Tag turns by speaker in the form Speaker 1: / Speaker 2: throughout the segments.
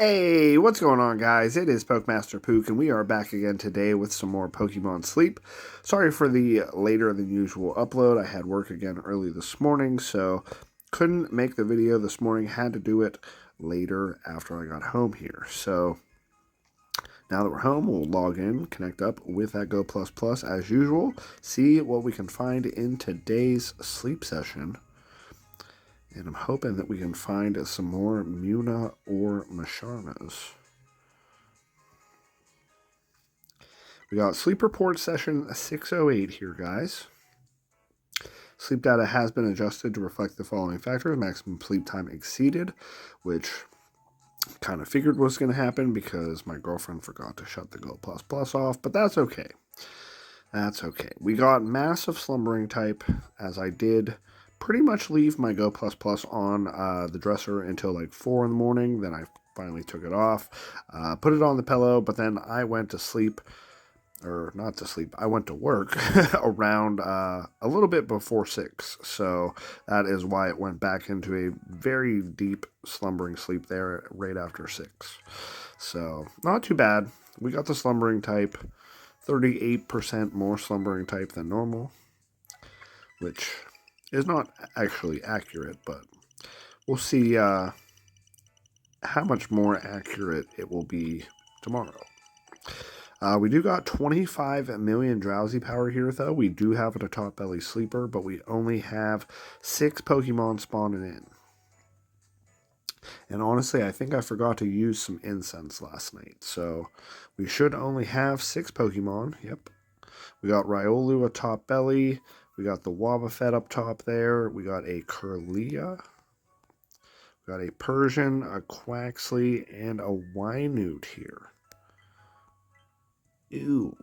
Speaker 1: Hey, what's going on, guys? It is PokeMaster Pook, and we are back again today with some more Pokemon Sleep. Sorry for the later than usual upload. I had work again early this morning, so couldn't make the video this morning. Had to do it later after I got home here. So now that we're home, we'll log in, connect up with that Go Plus Plus as usual, see what we can find in today's sleep session. And I'm hoping that we can find some more Muna or Masharnas. We got Sleep Report Session 608 here, guys. Sleep data has been adjusted to reflect the following factors. Maximum sleep time exceeded, which kind of figured was going to happen because my girlfriend forgot to shut the Go Plus Plus off, but that's okay. That's okay. We got massive slumbering type, as I did pretty much leave my Go Plus Plus on the dresser until like 4 in the morning. Then I finally took it off, put it on the pillow, but then I went to sleep, or not to sleep, I went to work around a little bit before 6. So that is why it went back into a very deep slumbering sleep there right after 6. So not too bad. We got the slumbering type, 38% more slumbering type than normal, which is not actually accurate, but we'll see how much more accurate it will be tomorrow. We do got 25 million drowsy power here, though. We do have a top belly sleeper, but we only have 6 Pokemon spawning in. And honestly, I think I forgot to use some incense last night, so we should only have 6 Pokemon. Yep. We got Riolu a top belly. We got the Wobbuffet up top there. We got a Kirlia. We got a Persian, a Quaxley, and a Wynute here. Ew.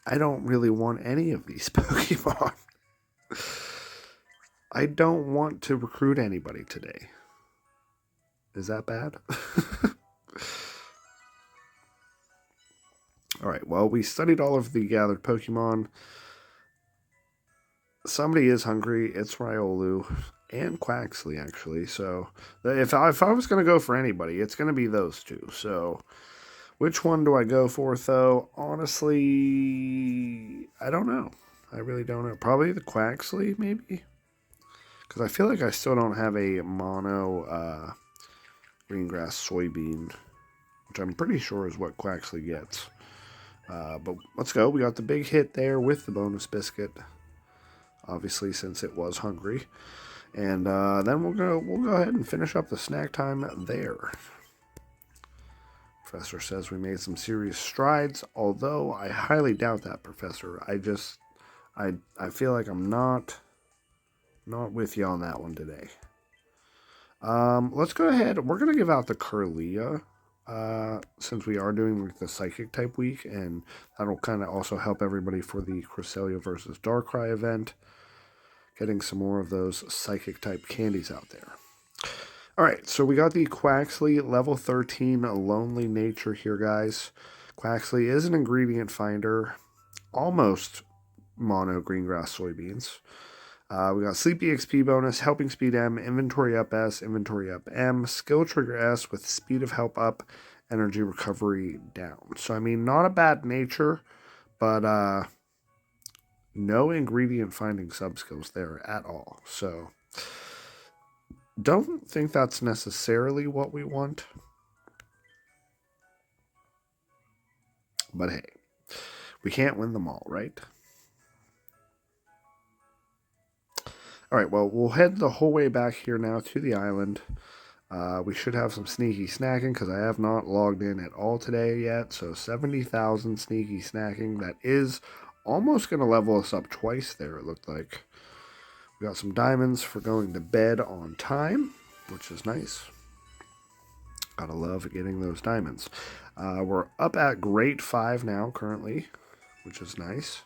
Speaker 1: I don't really want any of these Pokemon. I don't want to recruit anybody today. Is that bad? Alright, well, we studied all of the gathered Pokemon. Somebody is hungry. It's Riolu and Quaxley, actually. So if I was going to go for anybody, it's going to be those two. So which one do I go for, though? Honestly, I don't know. I really don't know. Probably the Quaxley, maybe? Because I feel like I still don't have a mono green grass soybean, which I'm pretty sure is what Quaxley gets. But let's go. We got the big hit there with the bonus biscuit, obviously, since it was hungry. And then we'll go ahead and finish up the snack time there. Professor says we made some serious strides, although I highly doubt that, Professor. I feel like I'm not with you on that one today. Let's go ahead. We're going to give out the Kirlia, since we are doing like the Psychic type week, and that'll kind of also help everybody for the Cresselia versus Darkrai event. Getting some more of those Psychic type candies out there. Alright, so we got the Quaxley level 13 Lonely Nature here, guys. Quaxley is an ingredient finder, almost mono green grass soybeans. We got Sleep EXP bonus, Helping Speed M, Inventory Up S, Inventory Up M, Skill Trigger S with Speed of Help Up, Energy Recovery down. So, I mean, not a bad nature, but no ingredient finding sub-skills there at all. So, don't think that's necessarily what we want. But hey, we can't win them all, right? Alright, well, we'll head the whole way back here now to the island. We should have some sneaky snacking because I have not logged in at all today yet. So 70,000 sneaky snacking. That is almost going to level us up twice there, it looked like. We got some diamonds for going to bed on time, which is nice. Gotta love getting those diamonds. We're up at grade 5 now currently, which is nice.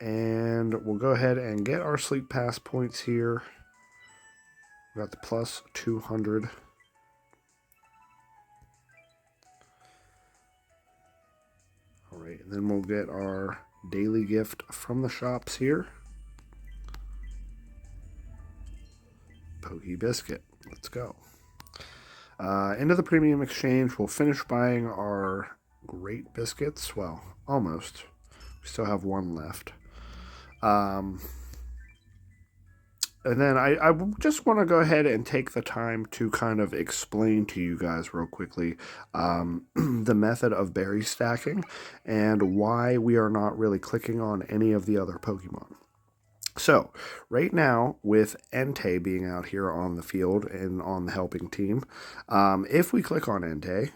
Speaker 1: And we'll go ahead and get our sleep pass points here. We got the plus 200. Alright, and then we'll get our daily gift from the shops here. Poke Biscuit. Let's go. Into the premium exchange, we'll finish buying our great biscuits. Well, almost. We still have one left. And then I just want to go ahead and take the time to kind of explain to you guys real quickly the method of berry stacking and why we are not really clicking on any of the other Pokemon. So, right now, with Entei being out here on the field and on the helping team, if we click on Entei,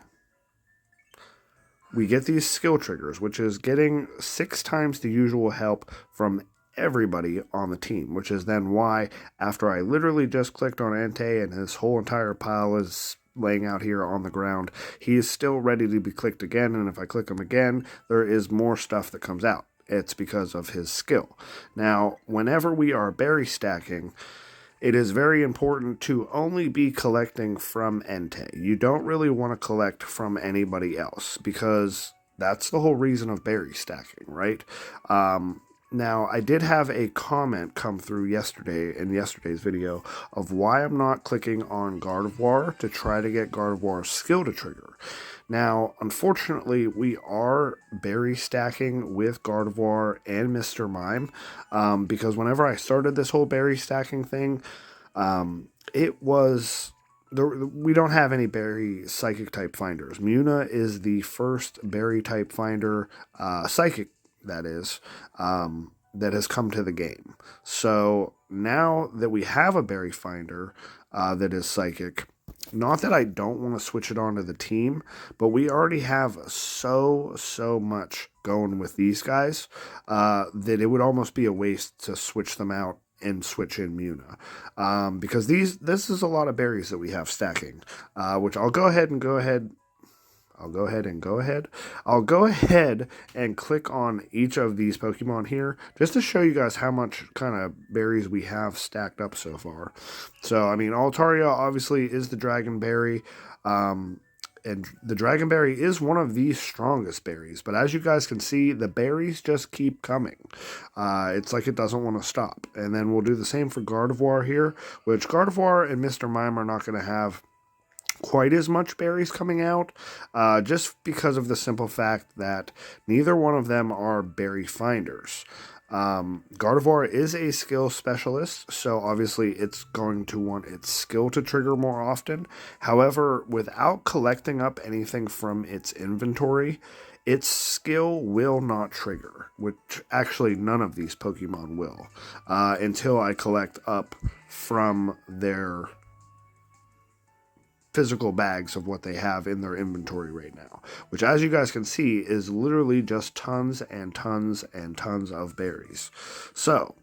Speaker 1: we get these skill triggers, which is getting 6 times the usual help from everybody on the team, which is then why, after I literally just clicked on Entei and his whole entire pile is laying out here on the ground, he is still ready to be clicked again, and if I click him again, there is more stuff that comes out. It's because of his skill. Now, whenever we are berry stacking, it is very important to only be collecting from Entei. You don't really want to collect from anybody else because that's the whole reason of berry stacking, right? Now, I did have a comment come through yesterday in yesterday's video of why I'm not clicking on Gardevoir to try to get Gardevoir's skill to trigger. Now, unfortunately, we are berry stacking with Gardevoir and Mr. Mime because whenever I started this whole berry stacking thing, it was... we don't have any berry psychic type finders. Muna is the first berry type finder, psychic that is, that has come to the game. So now that we have a berry finder that is psychic, not that I don't want to switch it onto the team, but we already have so much going with these guys that it would almost be a waste to switch them out and switch in Muna. Because this is a lot of berries that we have stacking, which I'll go ahead and click on each of these Pokemon here just to show you guys how much kind of berries we have stacked up so far. So, I mean, Altaria obviously is the Dragon Berry. And the Dragon Berry is one of the strongest berries. But as you guys can see, the berries just keep coming. It's like it doesn't want to stop. And then we'll do the same for Gardevoir here, which Gardevoir and Mr. Mime are not going to have quite as much berries coming out, just because of the simple fact that neither one of them are berry finders. Gardevoir is a skill specialist, so obviously it's going to want its skill to trigger more often. However, without collecting up anything from its inventory, its skill will not trigger, which actually none of these Pokemon will, until I collect up from their physical bags of what they have in their inventory right now, which, as you guys can see, is literally just tons and tons and tons of berries. So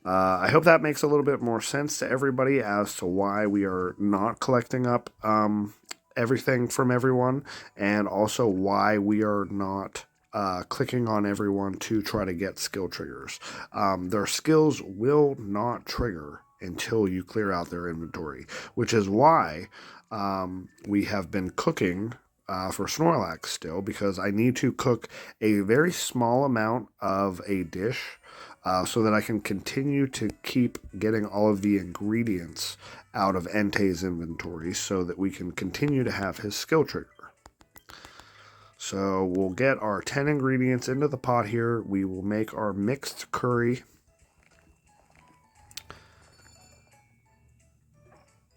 Speaker 1: I hope that makes a little bit more sense to everybody as to why we are not collecting up everything from everyone, and also why we are not clicking on everyone to try to get skill triggers. Their skills will not trigger until you clear out their inventory, which is why we have been cooking for Snorlax still, because I need to cook a very small amount of a dish so that I can continue to keep getting all of the ingredients out of Entei's inventory so that we can continue to have his skill trigger. So we'll get our 10 ingredients into the pot here. We will make our mixed curry.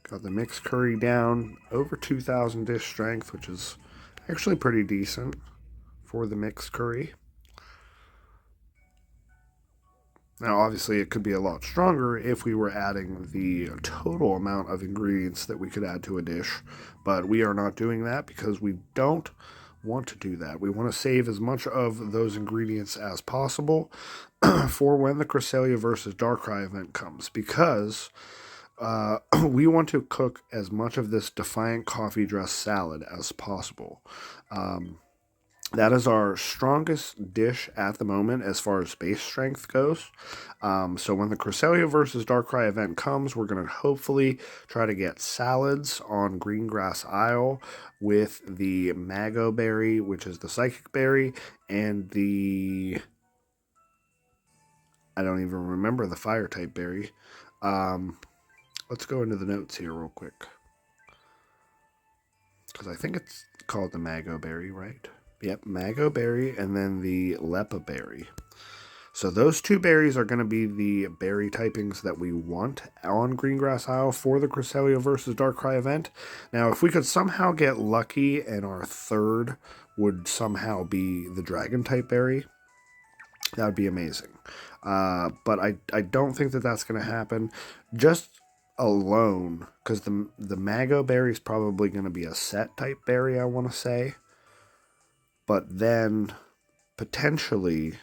Speaker 1: Got the mixed curry down over 2,000 dish strength, which is actually pretty decent for the mixed curry. Now, obviously, it could be a lot stronger if we were adding the total amount of ingredients that we could add to a dish, but we are not doing that because we don't want to do that. We want to save as much of those ingredients as possible for when the Cresselia versus Darkrai event comes, because we want to cook as much of this Defiant Coffee Dress salad as possible. That is our strongest dish at the moment as far as base strength goes. So when the Cresselia versus Darkrai event comes, we're going to hopefully try to get salads on Greengrass Isle with the Mago Berry, which is the Psychic Berry, and the... I don't even remember the Fire-type berry. Let's go into the notes here real quick. because I think it's called the Mago Berry, right? Yep, Mago Berry, and then the Lepa Berry. So those two berries are going to be the berry typings that we want on Greengrass Isle for the Cresselia versus Darkrai event. Now, if we could somehow get lucky and our third would somehow be the Dragon type berry, that would be amazing. But I don't think that that's going to happen. Just alone, because the Mago Berry is probably going to be a set type berry, I want to say. But then, potentially,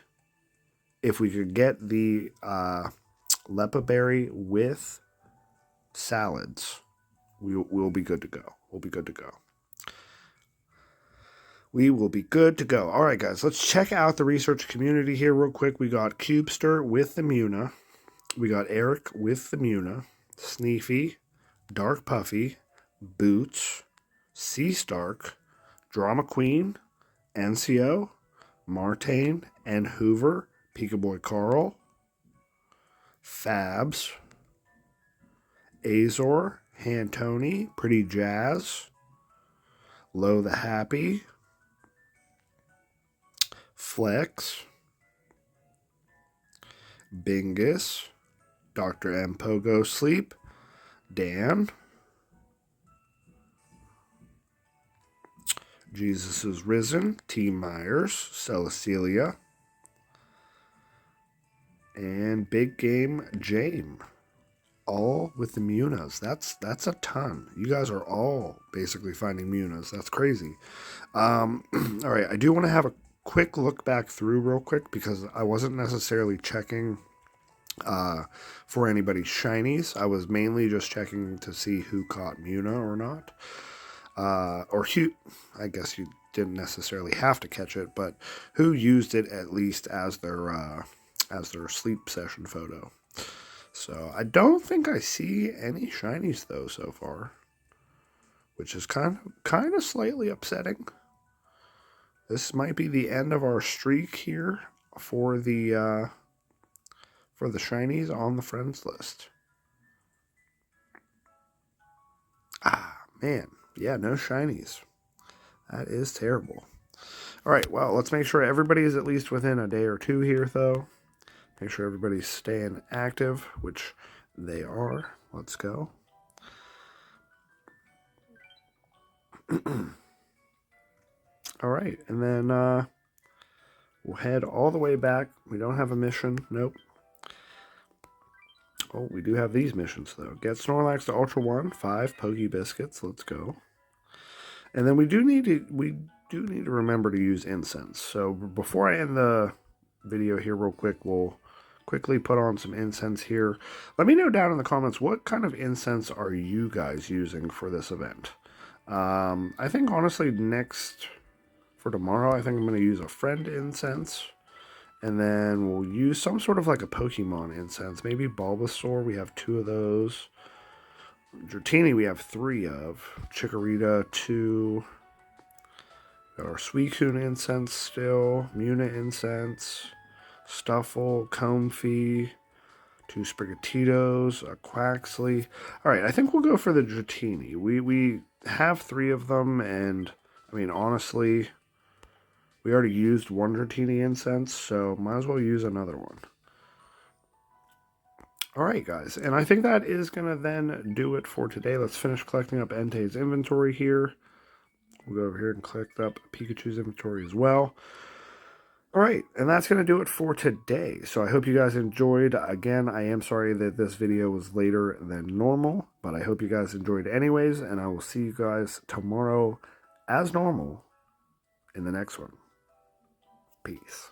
Speaker 1: if we could get the Lepa Berry with salads, we'll be good to go. We'll be good to go. We will be good to go. All right, guys, let's check out the research community here real quick. We got Cubester with the Muna. We got Eric with the Muna. Sneefy, Dark Puffy, Boots, Sea Stark, Drama Queen, NCO, Martane, and Hoover, Pikaboy Carl, Fabs, Azor, Hantoni, Pretty Jazz, Lo the Happy, Flex, Bingus, Dr. M. Pogo Sleep, Dan, Jesus is Risen, T. Myers, Celestelia, and Big Game Jame. All with the Munas. That's a ton. You guys are all basically finding Munas. That's crazy. All right, I do want to have a quick look back through real quick because I wasn't necessarily checking for anybody's shinies. I was mainly just checking to see who caught Muna or not. Or who, I guess you didn't necessarily have to catch it, but who used it at least as their sleep session photo. So I don't think I see any shinies though so far, which is kind of slightly upsetting. This might be the end of our streak here for the shinies on the friends list. Ah, man. Yeah, no shinies. That is terrible. All right, well, let's make sure everybody is at least within a day or two here, though. Make sure everybody's staying active, which they are. Let's go. All right, and then we'll head all the way back. We don't have a mission. Nope. Oh, we do have these missions, though. Get Snorlax to Ultra 1, 5 Poke Biscuits. Let's go. And then we do need to remember to use incense. So before I end the video here real quick, we'll quickly put on some incense here. Let me know down in the comments, what kind of incense are you guys using for this event? I think honestly for tomorrow, I think I'm going to use a friend incense. And then we'll use some sort of like a Pokemon incense. Maybe Bulbasaur, we have 2 of those. Dratini, we have 3 of. Chikorita, 2. Got our Suicune incense still. Muna incense. Stuffle, Comfey, 2 Sprigatitos, a Quaxley. Alright, I think we'll go for the Dratini. We have 3 of them, and, I mean, honestly, we already used 1 Dratini incense, so might as well use another one. Alright, guys, and I think that is going to then do it for today. Let's finish collecting up Entei's inventory here. We'll go over here and collect up Pikachu's inventory as well. Alright, and that's going to do it for today. So I hope you guys enjoyed. Again, I am sorry that this video was later than normal, but I hope you guys enjoyed anyways, and I will see you guys tomorrow as normal in the next one. Peace.